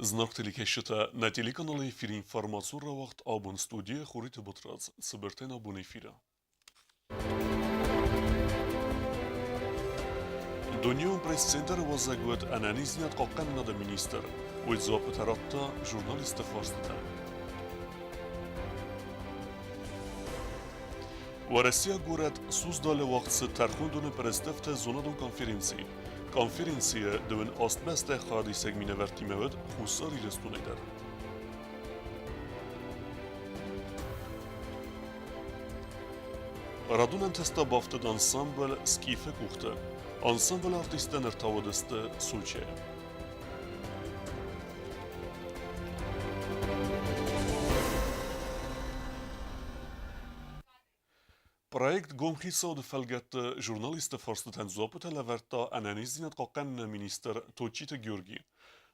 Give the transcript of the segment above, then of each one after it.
Знак телекешета на телеканале эфир информацию вақт абон студия хорит батрац сыбертен абон эфира. Дөнья пресс-центр вазагвет анализнят қаққан нада министр. Уйзап таратта журналисты фарстыта. و Россия город создали вақытсы тархундуны престефте зонадун конференции. Конференция дөвін астбәсті қады сегміне вәртимевет хусар илестун eder. Radunam testa bafted ensemble skife kuchte. Ensemble artisten ertavadeste Sulce. Projekt Gomkhisa de felgette journalisten farsteten zopet leverta analizinet qaqqan minister Tochite Georgi.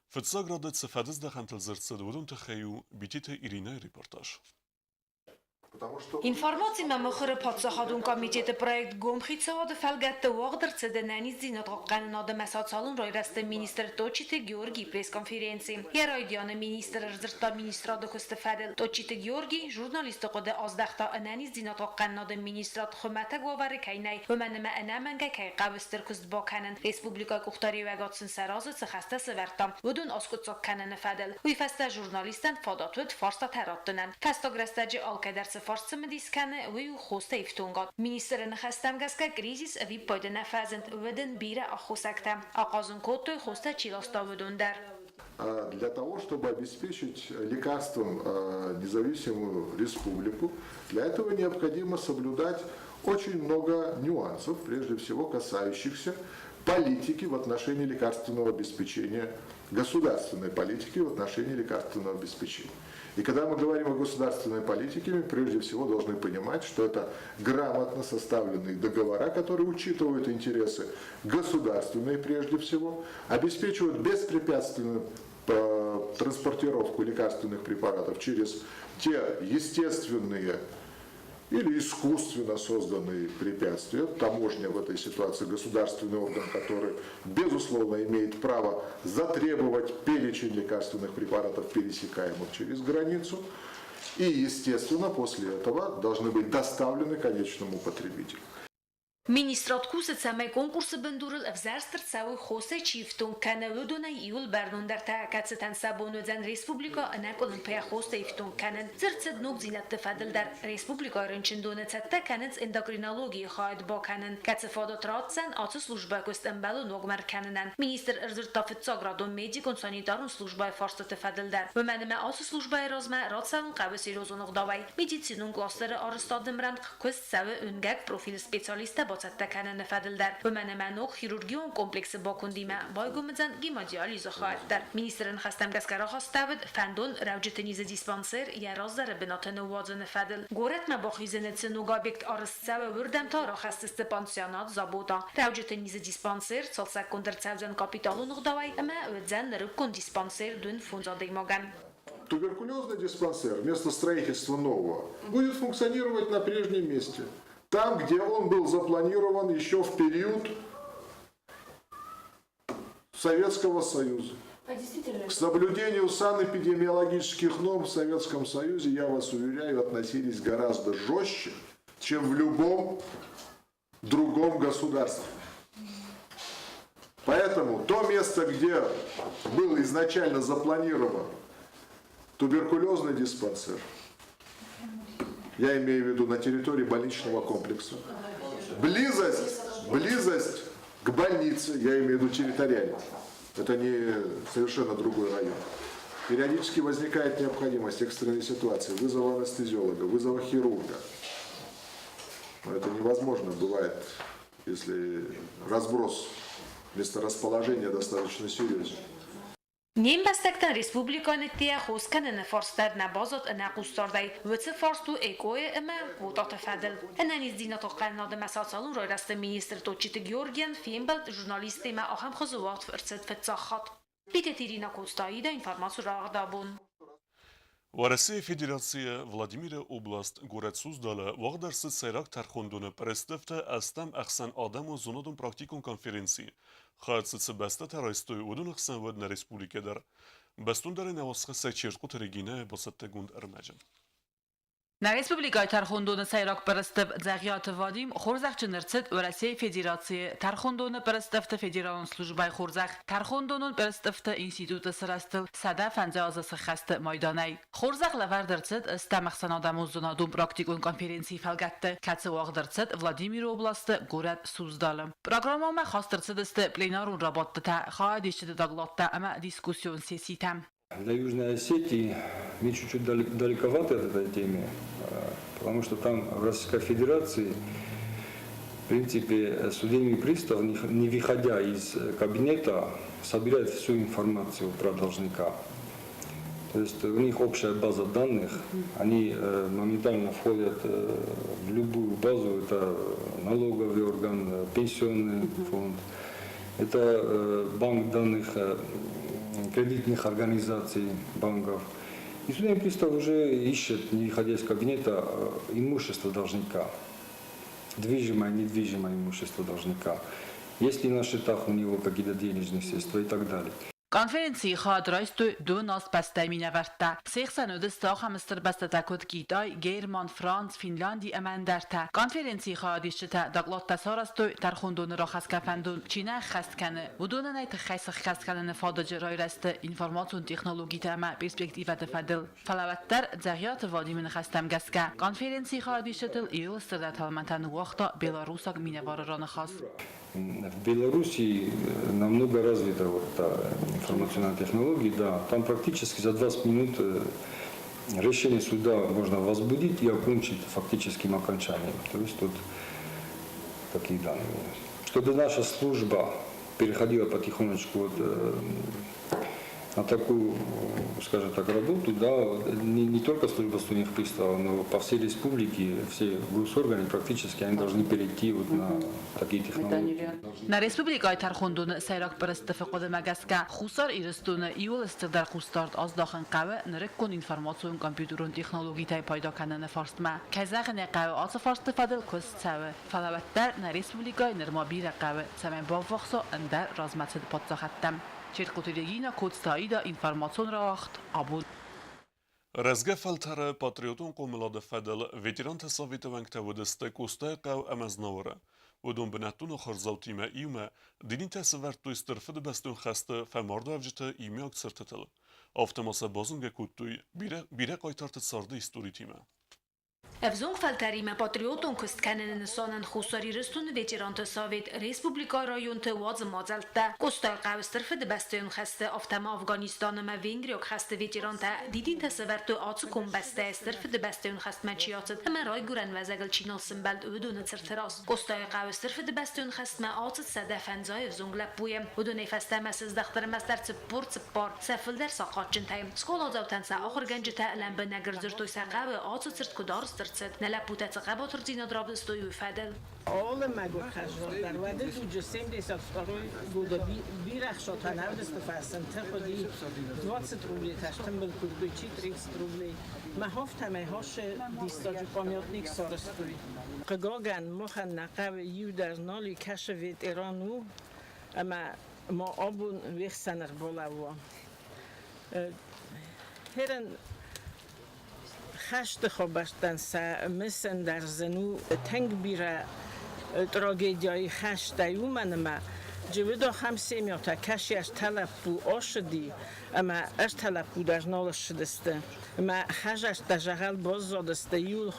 Fetsagradet sefades de khantel zertsedudun tekhayu bitite Irina reportaj. Информация махыры подсахадун комитеты проект Гомхицаоды фалгатты вагдырцы денани зинат гакканын месат салын ройрасты министр Точите Георгий пресс-конференции. Ярайдияны министр рзырта министрады кустефадил Точите Георгий журналисты коды аздахта анани зинат гакканын министрат хумата гвавары кайнай вманема анаманга кай қавыстыр куст баканын республика кухтари вагатсын саразы цехаста севертам вудун аскутсак канын фадил. Уйфаста журналистан фадатвыд фарста тараттынан. Кастограстаджи алкайдарсы فارس مدیسکنه وی خوسته افتونگاد. Министр نخستمگسکه کریزیس وی پایده نفذند ودن بیره آخوسکته. آقازن کود خوسته چیلاستا ودون در. Для того, чтобы обеспечить лекарством независимую республику, для этого необходимо соблюдать очень много нюансов, прежде всего касающихся политики в отношении лекарственного обеспечения, государственной политики в отношении лекарственного обеспечения. И когда мы говорим о государственной политике, мы прежде всего должны понимать, что это грамотно составленные договора, которые учитывают интересы государственные прежде всего, обеспечивают беспрепятственную транспортировку лекарственных препаратов через те естественные или искусственно созданные препятствия. Таможня в этой ситуации государственный орган, который, безусловно, имеет право затребовать перечень лекарственных препаратов, пересекаемых через границу. И, естественно, после этого должны быть доставлены конечному потребителю. Министрат кусет самай конкурсы бендурил авзарстер цауи хосе чифтун канавудуна июл бернундер таакацетан сабонудзан республика анак олимпия хосе ифтун канен зерцед нук зинат тфадل در республика рынчиндуна цатта канец эндокринологии хает ба канен кацефадот ратсен аты служба көстенбелу ногмер каненен министр эрзыртафет цаградон медикон санитарун служба фарста тфадل در ومنما аты служба разма ратсен қавси розунуq давай медицинун кластері арыстадымран көст савы үнгак профил специалиста تکنن فدل در و من منوق خیروگیون کمپلکس باکندیمه بایگومزن گیمادیالیز خواهد در مینیسترن خستم گسکرا خواستود فندون روجت نیز دیسپانسر یا راز در بناتن وازن فدل گورت ما باخیزن تنوگا بیکت آرست و وردم تا را خست استپانسیانات زابودا روجت نیز دیسپانسر سال سکندر تاوزن کاپیتالو نقداوی اما ودزن رکن دیسپانسر دون فونزاده ماگن Туберкулезный диспансер вместо строительства нового будет функционировать на прежнем месте. Там, где он был запланирован еще в период Советского Союза. К соблюдению санэпидемиологических норм в Советском Союзе, я вас уверяю, относились гораздо жестче, чем в любом другом государстве. Поэтому то место, где был изначально запланирован туберкулезный диспансер, я имею в виду на территории больничного комплекса. Близость к больнице, я имею в виду территориально. Это не совершенно другой район. Периодически возникает необходимость экстренной ситуации, вызова анестезиолога, вызова хирурга. Но это невозможно бывает, если разброс месторасположения достаточно серьезен. نیم بستکتن ریسپوبلیکان تیا خوسکنن فارستر نبازات نقوستاردی وچه فارستو ایکوی اما قوطات فدل. انانیز دینات قناد مساسالون روی رست مینیستر توچیت گیورگیان فیلمبلد ژورنالیستی ما آهم خزوات فرصت فتزاخات. بیت تیرینا کوستایی دا інформацию راغدابون. و Россия Федерация Владимира область город создала вағдарсы сайрак тархондуны престефте астам ахсан адаму зонодун практикун конференции. Хадсыцы баста тарайстой удун ахсан вад на республикадар. بستون داره نواسخ سه چیرقوت رگینه با ستگوند ارمجن. Na Respublikaya Tarxondonu Sayrak Perestev Zagiat Vadim Xorzaq Çınırçıt Örasiye Federatsiye Tarxondonu Perestevte Federalın Slujbay Xorzaq Tarxondonun Perestevte İnstitutu Sırastil Sada Fanzazası Xastı Maydanay Xorzaq Lavardırçıt Stamaqsan Adamuzuna Dum Praktikun Konferensiyi Felgattı Katsı Vağdırçıt Vladimir Oblasti Gorat Suzdalım Programma Xastırçıt Isti Plenarun Rabattı Ta Xaadişti Daglatta Ama Diskusyon Sesi Tam Для Южной Осетии мне чуть-чуть далековато от этой темы, потому что там в Российской Федерации, в принципе, судебный пристав, не выходя из кабинета, собирает всю информацию про должника. То есть у них общая база данных, они моментально входят в любую базу, это налоговый орган, пенсионный фонд, это банк данных кредитных организаций, банков. И судебный пристав уже ищет, не выходя из кабинета, имущество должника, движимое, недвижимое имущество должника. Есть ли на счетах у него какие-то денежные средства и так далее. Konferensiyi xadraystu dö nas bəstəminə vərtdə. 82 staq hamıstır bəstədəkut Kitay, German, Frans, Finlandi əməndərtə. Konferensiyi xadiştə daqlatda sarastu Tarxondonu raxaskafandun Çinə xəstkəni. Budunanay təxəysıq xəstkənini fadacı rayrəstə informasyon texnologi təmə perspektivədə fədil. Fələvətlər Cəğyat Vladimir xəstəmgəskə. Konferensiyi xadiştətil İyılstırda talmantən vaxta Belarusak minəvarıranı xas. В Беларуси намного развита вот та информационная технология, да, там практически за 20 минут решение суда можно возбудить и окончить фактическим окончанием. То есть тут такие данные. Чтобы наша служба переходила потихонечку вот, на такую, скажем так, работу, да, не только служба судебных приставов, но по всей республике, все госорганы практически они должны перейти вот на такие технологии. На Республикай Тархондonu Sayrak Perestev Qodemagaska Xusar İristonu İyul istidar Xustard az daxın qavı nirikon informasyon kompüterun texnologiyatay payda kanını farstma. Kazaqın qavı atı farstı fadil kust savi. Falavatlar na Respublikay nirmabir qavı samen bavvaqsa anda razmatsid patsaxattam. Çirqutirigina kodstayida informasyon raxt abun. رزگه فلتر پاتریوتون قوملاد فدل ویتران تصاویت ونگته و دسته کسته قو امزناوره و دون بنتون خرزاو تیمه ایومه دینی تسورت توی استرفد بستون خسته فمارد افجته ایمی اکسر تتل آفتماسه بازنگه کود توی بیره قایتارت سارده استوری تیمه Evzong falterime patriotun kustkanın insanın xusari ristun veterantı Sovet Respublika rayontu vaz mazeltte. Kostal qavstırfı debestun xaste aftama Afganistanıma Vengriyak xaste veteranta didin tesevertu atsı kumbeste stırfı debestun xastmachiyatı ama ray guren vazagel çinal simbald ödünü sırtıras. Kostal qavstırfı debestun xastma atsı sadafenza evzong lapuyem. Ödünü fastama sizdaxtır mastar çıppur çıppar sefilder saqatçın tayım. Skola zavtansa axır gencite lembe negrzirtoy saqavi atsı sırt kudarstır نلا بوده تقابل تردین دراب استوی فدل. آل مگو خشوار در وده دو جسیم دیسات فروی گوده بیرخشات هنرد استفاستن تخدی 20 روبلی تشتم بالکردوی چی 30 روبلی محافت همه هاش دیستاجی قامیاتنیک سارستوی قگاگن مخن نقب یو در نالی کشوید ایرانو اما ما آبون ویخ سنر بولوان هرن خشت خوابشتن مثل در زنو تنگ بیره تراگیدیای خشت ایومن ما جویدا خمسی میاتا کشی از طلب بو آشدی اما از طلب بو در نالش شدسته اما خشش در جغل باز زادسته یول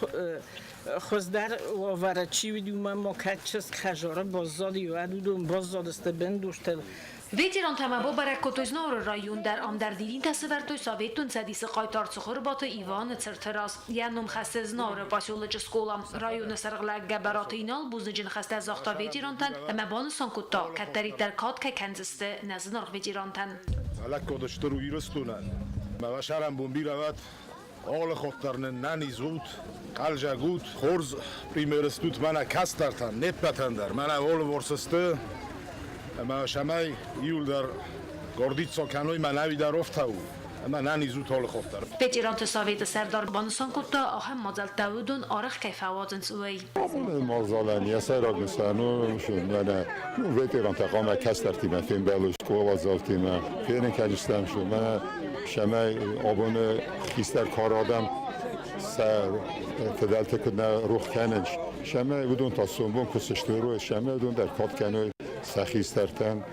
خوزدر و ورچی ویدیو ما کچس خجاره باز زادی و دودون باز زادسته بندوشتل Veteran tamabo barakotoznor rayon در ام در دیدین تصورتوی ساویتون سدیس قایتار سخور بات ایوان ترتراس ینم خسته زنار پاسیولوژ سکولام رایون سرغلق گبراتینال بوزنجن خسته زاختا ویتران تن اما بان سانکوتا کتری در کات که کنزسته نزنار ویتران تن علک کداشته رو ایرستونن ما شرم بومبی روید آل خودترن ننیزود قلجگود خورز پریمرستود من کسترتن نپتندر من اول ورسسته ما شمای ایول در گردیت ساکنوی منوی در افته او من نانی زود حال خوفتر Veteran Sovyeti Serdar Banısan kutta aham mazal tavudun arıq kayfavazın suay. مازالنی سراغ نسانو شون من ویتران تقام کستر تیم فیلم بلوش کوازاف تیم فیلم کجستم شون من شما آبون خیستر کار آدم سر تدلت کدن روح کننج شما بدون تصمیم کسشت رو شما بدون در کات کنوی سخیسترتن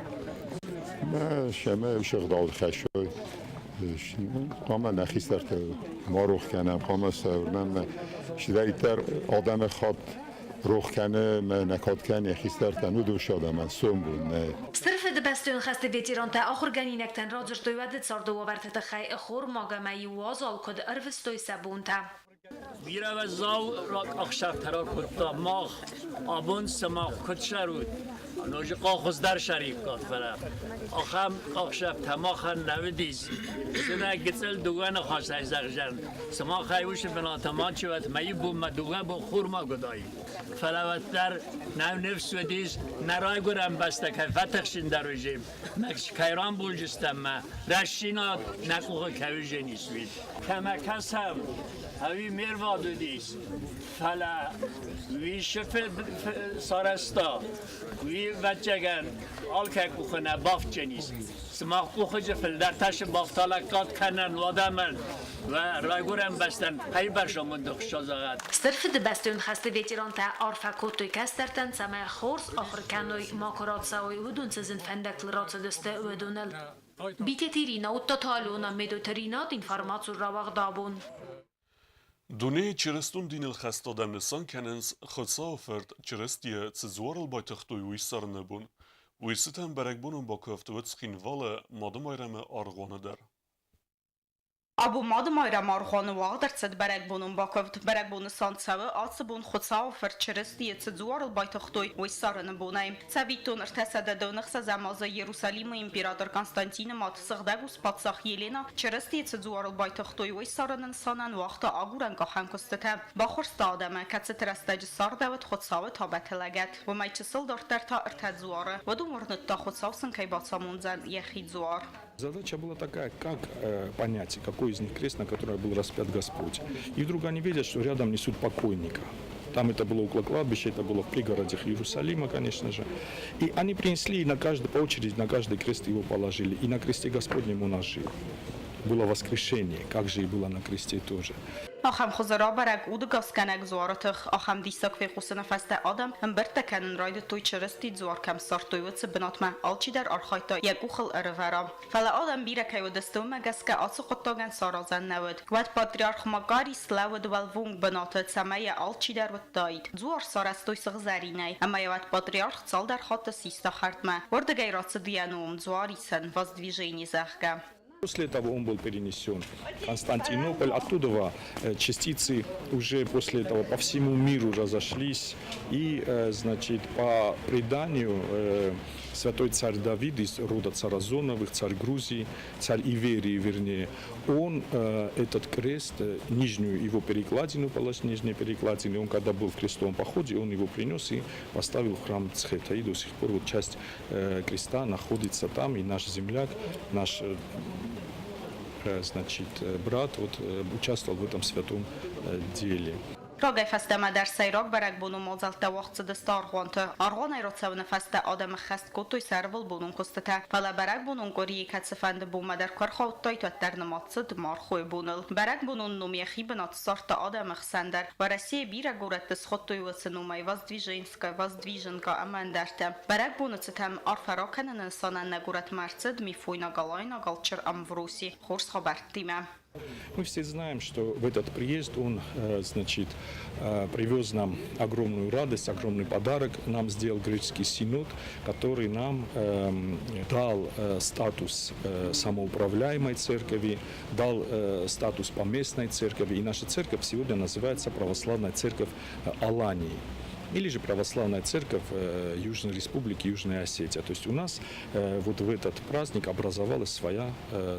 ما شما شغل خشوی قام نخیسترت ما روح کنم قام سرنم شدیدتر آدم خود روح کنه من نکات کنه خیسترتن و دوش آدم سوم بود نه Sırf debestön xaste veteran ta axır ganinekten razır doyvadet sardı vavertet xay xor magamay wazal kod arvestoy sabunta. Bira ve zav akşar terör kutta mağ abun sema kutşarud. Noji qaqız der şerif kat fela. Axam akşar tamaxan nevidiz. Sena gitsel dugan xasay zagjan. Sema xayuş bena taman çivat mayi bu madugan bu xurma goday. Felavetler nav nefs vediz naray guram basta kayfatxin der rejim. Nakş kayran bulcistem ma. Rashina naquq kavjenis vid. Kama kasam هاوی میروادو دیس فلا وی شفل سارستا وی بچگان آل که کوخنه بافت جنیس سماق کوخه فل در تاش بافتالکات کنن وادامن و رایگورم بستن هی برشامون دخشازات Sırf debestön xaste veteran ta arfa kotoy kasterten sama xors axır kanoy makorat saoy udun sizin fendekl ratsadeste udunel. Bitetirina uttataluna medotarinat informatsur ravaq dabun. دونه چرستون دین الخستادن نسان کننز خدسا افرد چرستیه تزوار البایتختوی ویسار نبون ویستن برک بونن با کفتوت سخین والا مادم ایرم آرغانه در. Abu madım ayram arxonu vağdırtsad berek bunun bakıvd berek bunu sansağı atsı bun xutsa fer çiristiye tzuar baytaxtoy veysarını bunayım. Savitun irtasada dönüxsa zamaza Yerusalim imperator Konstantin mat sıgdagus patsax Yelena çiristiye tzuar baytaxtoy veysarının sanan vaqta aguran qahan kostata. Baxırsta adama katsitrastacı sardavat xutsağı tabatlagat. Ve mayçısıl dörtler ta irtadzuarı. Ve dumurnutta xutsavsın kaybatsamunzan yexidzuar. Задача была такая, как понять, какой из них крест, на который был распят Господь. И вдруг они видят, что рядом несут покойника. Там это было около кладбища, это было в пригородах Иерусалима, конечно же. И они принесли на каждый, по очереди, на каждый крест его положили. И на кресте Господнем он ожил. Было воскрешение, как же и было на кресте тоже. Ахам خزرا برگ اود گاسکنگ زوارتخ آخام دیساک فی خوسن فست آدم هم برت کنن راید توی چرستی زوار کم سار توی وڅ بنات ما آلچی در آرخایتا یک اوخل ارورام فلا آدم بیره که و دستوم مگس که آسو خطاگن سارازن نود وقت پاتریارخ مگاری سلاود والوونگ بناتت سمای آلچی در ود داید زوار سارستوی سغزرینای اما یوت پاتریارخ سال در خاط سیستا خرد ما ورد گیرات دیانوم زواری سن воздвижение захга. После этого он был перенесен в Константинополь. Оттуда частицы уже после этого по всему миру разошлись. И, значит, по преданию, святой царь Давид из рода Царазоновых, царь Грузии, царь Иверии, вернее, он этот крест, нижнюю его перекладину, полос нижней перекладины, он когда был в крестовом походе, он его принес и поставил в храм Цхета. И до сих пор вот часть креста находится там, и наш земляк, наш значит, брат вот, участвовал в этом святом деле. راگای فسته ما در سیراک برگ بونو مازلت وقت دستار خوانته آرغان ایراتسو نفسته آدم خست کتوی سرول بونون کستته فلا برگ بونون گوری کت سفند بوم در کار خواهد تا در نماتسد مار خوی بونل برگ بونون نومیخی بنات سارت آدم خسندر و رسی بیره گورت دست خطوی وسه نومی воздвиженка амандерте برگ بونو تتم آرفرا کنن انسانن نگورت مرسد میفوینا گالاینا گالچر اموروسی خورس خبرتیمه. Мы все знаем, что в этот приезд он, значит, привез нам огромную радость, огромный подарок. Нам сделал греческий синод, который нам дал статус самоуправляемой церкви, дал статус поместной церкви. И наша церковь сегодня называется Православная церковь Алании. или же Православная Церковь Южной Республики Южная Осетия. То есть у нас вот в этот праздник образовалась своя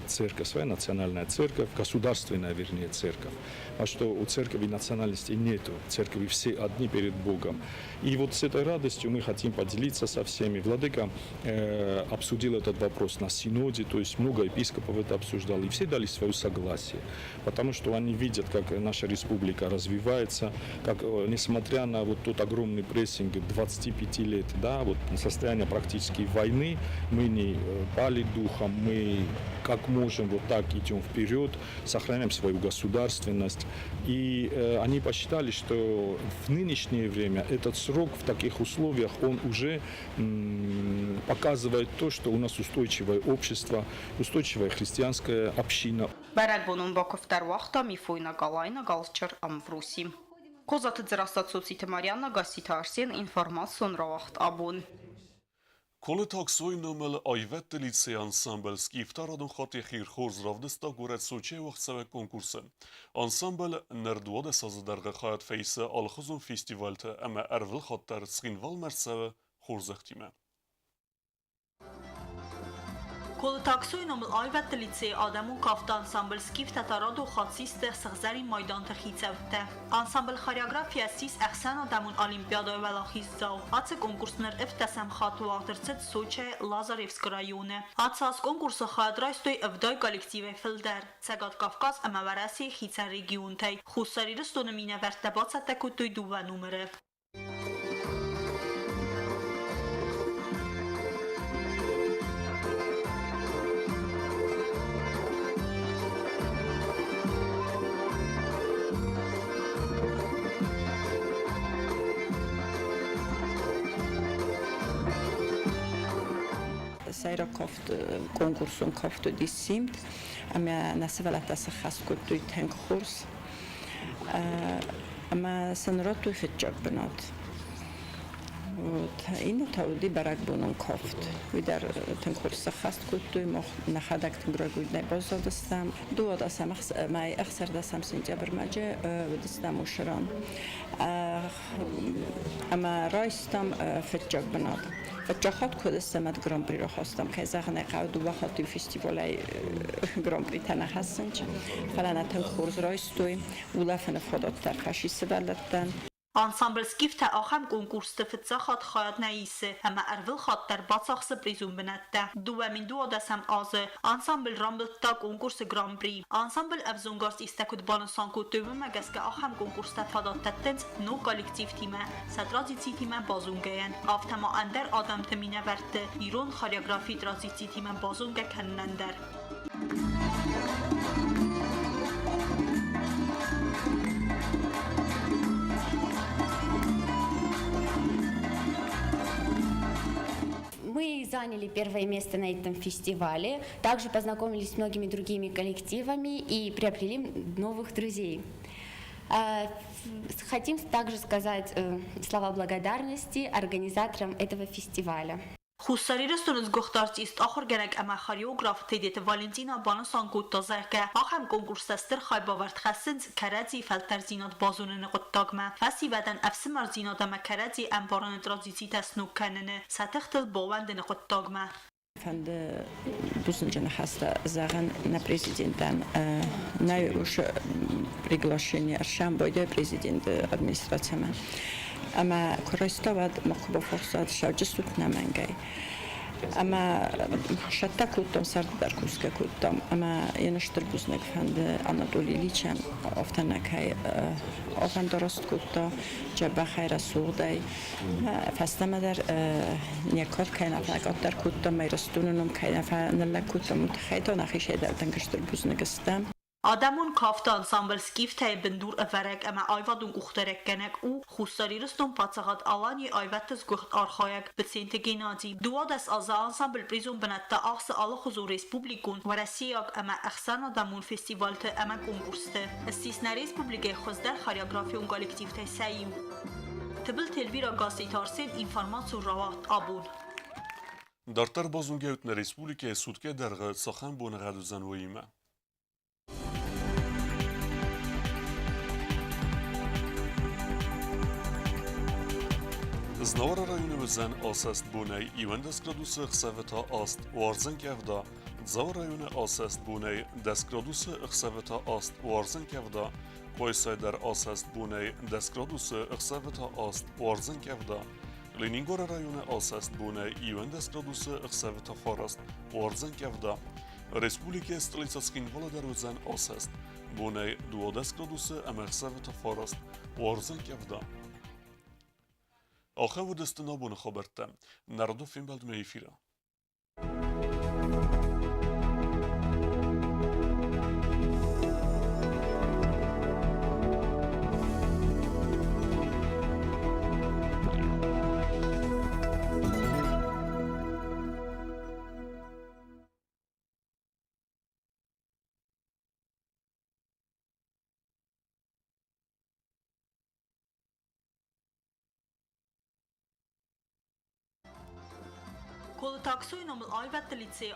церковь, своя национальная церковь, государственная, вернее, церковь. А что у церкви национальности нету, церкви все одни перед Богом. И вот с этой радостью мы хотим поделиться со всеми. Владыка обсудил этот вопрос на синоде, то есть много епископов это обсуждал, и все дали свое согласие, потому что они видят, как наша республика развивается, как, несмотря на вот тот огромный прессинг 25 лет, да, вот состояние практически войны, мы не пали духом, мы как можем вот так идем вперед, сохраняем свою государственность. И они посчитали, что в нынешнее время этот срок в таких условиях, он уже показывает то, что у нас устойчивое общество, устойчивая христианская община. Բարակբոնուն բակովտար վախտա մի ֆոյնա գալայնա գալչր ամվրուսի։ Կոզատը ձրաստացուցի Թմարյաննա գասիթ արսեն ինֆորմացիոն ռավախտ աբոն։ Kolletak soinomel ajvette lice ensemble skiftaradon khati khirkhorz ravdesta goret soche waqtsave konkursen. Ensemble nerdwade sazdarga khayat feyse alkhuzun festivalte ama ervil khattar tskinval mersave khorzaktime. Կոլտաքսույն այվատ լիցեի ադամուն կավտ անսամբլ սկիվ տատարոդ ու խացիստը սղզարի մայդան թխիցավտը։ Անսամբլ խարյագրաֆիա սիս əxsən ադամուն olimpiadaya վəlախիz զավ։ Ացը կոնկուրսներ əvdəsəm xatu աղդրցət Soçe Lazarevsk rayonu։ Ացած կոնկուրսը խայադրայստոյ əvday kollektivə filder։ Ցəqat Qafqaz əməvərəsi խիցən region təy։ Խուսարիրը ստոնը մինəvərtə բացətə կուտոյ դուվə նումրը։ Сайра кофт конкурсун кофту дисимт, ама насвалатаса хаскутуй тенк хурс, ама санротуй фитчабнат. Вот, и на тауди баракбунун кофт. Видар тенк хурса хаскутуй мох нахадак тенграгуй не бозадастам. Дуадасам май ахсардасам сентябр маже видастам ушран. Ама райстам фитчабнат. فجاخات کدستمت گران پری را خواستم که زغنه قود و خاطی فستیوالای گران پری تنه هستند فلانتن خورز رایستوی ولافن فادات در خشی سدالتن Անսամբլ սկիվթը ախամ կոնկուրստը ֆծա խատ խայատ նայիսը, համա արվել խատ դար բացախսը պրիզում բնատտա։ Դուվամին դու ադասամ ազը, անսամբլ ռամբլտա կոնկուրսը գրամպրի, անսամբլ ավզոնգարս իստակուտ բանասանքու տөвը մագասկա ախամ կոնկուրստա ֆադատտենց նո կոլեկտիվ թիմը, սատրազիցի թիմը բազունգեեն, ավթամա անդար ադամ թմինը վերտը, իրոն խարյագրաֆի տրազիցի թիմը բազունգը քննանդար։ Мы заняли первое место на этом фестивале, также познакомились с многими другими коллективами и приобрели новых друзей. Хотим также сказать слова благодарности организаторам этого фестиваля. Խուսարիրստոնս գողտարց իստ ախոր գենակ əmə խարիոգրաֆ թեդետը Վալենտինա բանասան կուտ տազարկə ախեմ կոնկուրստəstır խայբավարդ խəssins kərəci fəltər zinat bazununu qıttaqmə fəsivədən əfsimar zinat əmə kərəci əmbarını trazisi təsnuk kənini sətixtıl bovəndini qıttaqmə. فند بوسنجنا хasta زغن на президентан на уж приглашение аршам бойде президент администрацияма ама користовад мохбо форсат шавжсут намангай ама шатта кутом сардар куска кутом ама яныштыр бузнак фанд Анатолий Личан офтанакай офан дорост кутто جبه خیر سوقدای فستمدر نیکات که نفعات در کودتا میرستونم که نفع نلکوتا متخیل نخیشه در تنگشتر بوز نگستم. آدمون کافت انسامبل سکیفته بندور افرق اما آیوادون گوخترک گنک او خوستاریرستون پاتساقات آلانی آیوادتز گوخت آرخایک بسینت گینادی دواد از آزا انسامبل پریزون بنتا آخص آل خوزو ریسپوبلیکون و رسیاک اما اخسان آدمون فستیوالت اما کنگورسته استیسنا ریسپوبلیک خوزدر خاریاگرافیون کالکتیفته سیو تبل تلویرا گاسیتارسین اینفارماسیون روات آبون Dartar bazungevtne Respublike Sudke dergı saxan bonğadu zanvoyime. Znavara rayonu özən asast bunay iwan destgradusı xsaveta ast warzen kevda. Dzava rayonu asast bunay destgradusı xsaveta ast warzen kevda. Koysayder asast bunay destgradusı xsaveta ast warzen kevda. Leningora rayonu asast bunay iwan destgradusı xsaveta farast warzen kevda. Respublika stolica Skinvola özən asast bunay duo destgradusı xsaveta farast warzen kevda. آخه و دست نابون خبرتم نردو فیلم بلد میفیره Kolu taksoy nomul ayvet lice